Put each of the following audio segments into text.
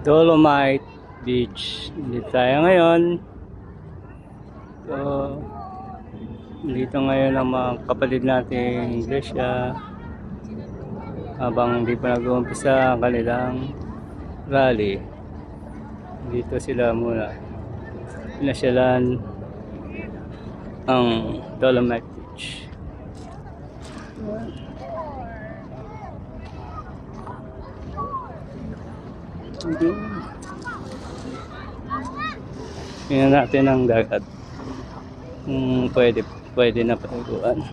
Dolomite Beach. Dito tayo ngayon. So, dito ngayon ang mga kapatid nating iglesia habang hindi pa nag-uumpisa ang kanilang rally. Dito sila muna pinasyalan ang Dolomite Beach. Tingnan natin ang dagat. Pwede na patiguan.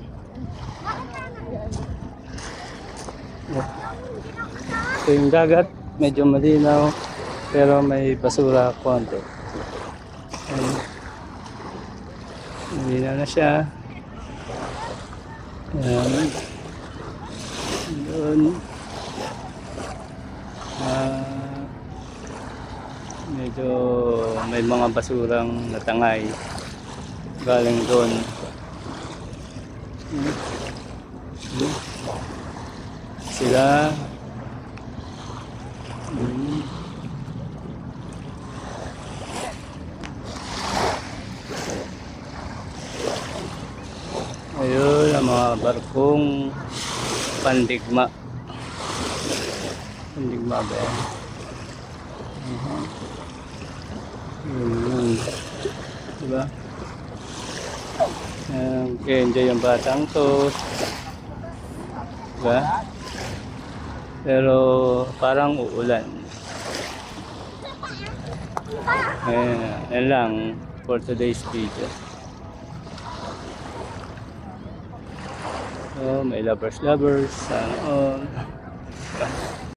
So yung dagat medyo malinaw pero may basura konti. Malinaw na siya. Ayan. Doon. Medyo may mga basurang natangay galing doon. Sila ayun ang mga barkong pandigma ba yan? Diba? Okay, yung batang to, diba? Pero parang uulan. Yan lang for today's video. So may lovers sana all.